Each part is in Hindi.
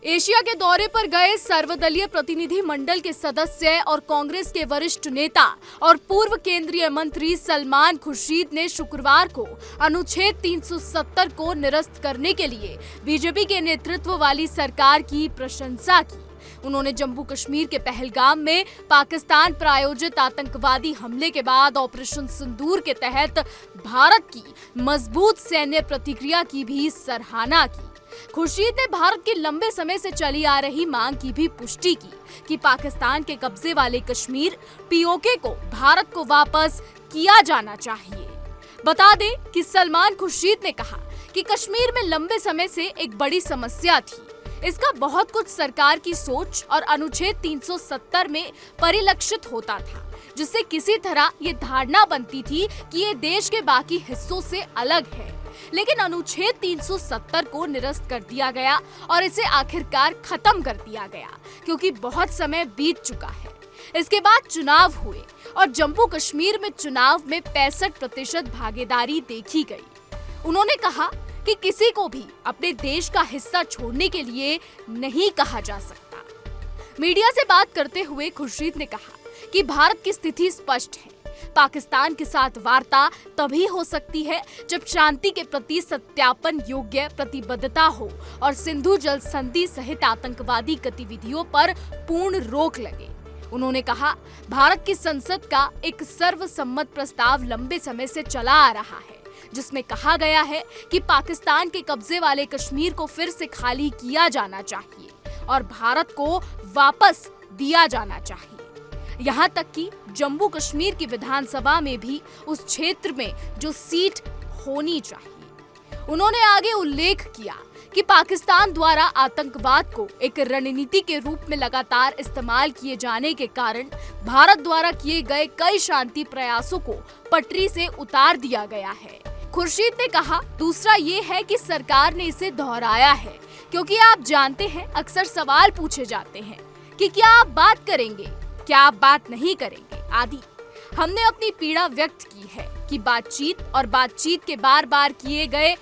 एशिया के दौरे पर गए सर्वदलीय प्रतिनिधि मंडल के सदस्य और कांग्रेस के वरिष्ठ नेता और पूर्व केंद्रीय मंत्री सलमान खुर्शीद ने शुक्रवार को अनुच्छेद 370 को निरस्त करने के लिए बीजेपी के नेतृत्व वाली सरकार की प्रशंसा की। उन्होंने जम्मू कश्मीर के पहलगाम में पाकिस्तान प्रायोजित आतंकवादी हमले के बाद ऑपरेशन सिंदूर के तहत भारत की मजबूत सैन्य प्रतिक्रिया की भी सराहना की। खुर्शीद ने भारत की लंबे समय से चली आ रही मांग की भी पुष्टि की कि पाकिस्तान के कब्जे वाले कश्मीर पीओके को भारत को वापस किया जाना चाहिए। बता दें कि सलमान खुर्शीद ने कहा कि कश्मीर में लंबे समय से एक बड़ी समस्या थी। इसका बहुत कुछ सरकार की सोच और अनुच्छेद 370 में परिलक्षित होता था, जिससे किसी तरह ये धारणा बनती थी कि ये देश के बाकी हिस्सों से अलग है। लेकिन अनुच्छेद 370 को निरस्त कर दिया गया और इसे आखिरकार खत्म कर दिया गया, क्योंकि बहुत समय बीत चुका है। इसके बाद चुनाव हुए और जम्मू कश्मीर में चुनाव में 65% भागीदारी देखी गई। उन्होंने कहा कि किसी को भी अपने देश का हिस्सा छोड़ने के लिए नहीं कहा जा सकता। मीडिया से बात करते हुए खुर्शीद ने कहा कि भारत की स्थिति स्पष्ट है। पाकिस्तान के साथ वार्ता तभी हो सकती है जब शांति के प्रति सत्यापन योग्य प्रतिबद्धता हो और सिंधु जल संधि सहित आतंकवादी गतिविधियों पर पूर्ण रोक लगे। उन्होंने कहा, भारत की संसद का एक सर्वसम्मत प्रस्ताव लंबे समय से चला आ रहा है, जिसमें कहा गया है कि पाकिस्तान के कब्जे वाले कश्मीर को फिर से खाली किया जाना चाहिए और भारत को वापस दिया जाना चाहिए। यहाँ तक कि जम्मू कश्मीर की विधानसभा में भी उस क्षेत्र में जो सीट होनी चाहिए। उन्होंने आगे उल्लेख किया कि पाकिस्तान द्वारा आतंकवाद को एक रणनीति के रूप में लगातार इस्तेमाल किए जाने के कारण भारत द्वारा किए गए कई शांति प्रयासों को पटरी से उतार दिया गया है। खुर्शीद ने कहा, दूसरा ये है कि सरकार ने इसे दोहराया है, क्योंकि आप जानते हैं अक्सर सवाल पूछे जाते हैं कि क्या आप बात करेंगे, क्या आप बात नहीं करेंगे आदि। हमने अपनी पीड़ा व्यक्त की है कि बातचीत के बार बार किए गए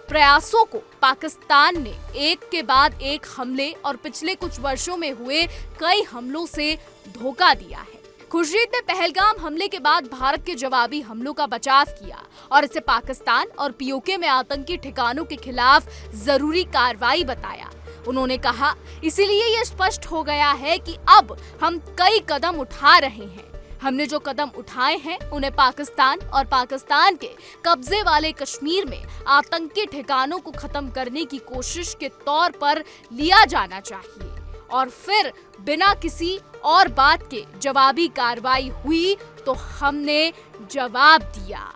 प्रयासों को पाकिस्तान ने एक के बाद एक हमले और पिछले कुछ वर्षों में हुए कई हमलों से धोखा दिया है। खुर्शीद ने पहलगाम हमले के बाद भारत के जवाबी हमलों का बचाव किया और इसे पाकिस्तान और पीओके में आतंकी ठिकानों के खिलाफ जरूरी कार्रवाई बताया। उन्होंने कहा, इसीलिए ये स्पष्ट हो गया है कि अब हम कई कदम उठा रहे हैं। हमने जो कदम उठाए हैं उन्हें पाकिस्तान और पाकिस्तान के कब्जे वाले कश्मीर में आतंकी ठिकानों को खत्म करने की कोशिश के तौर पर लिया जाना चाहिए और फिर बिना किसी और बात के जवाबी कार्रवाई हुई तो हमने जवाब दिया।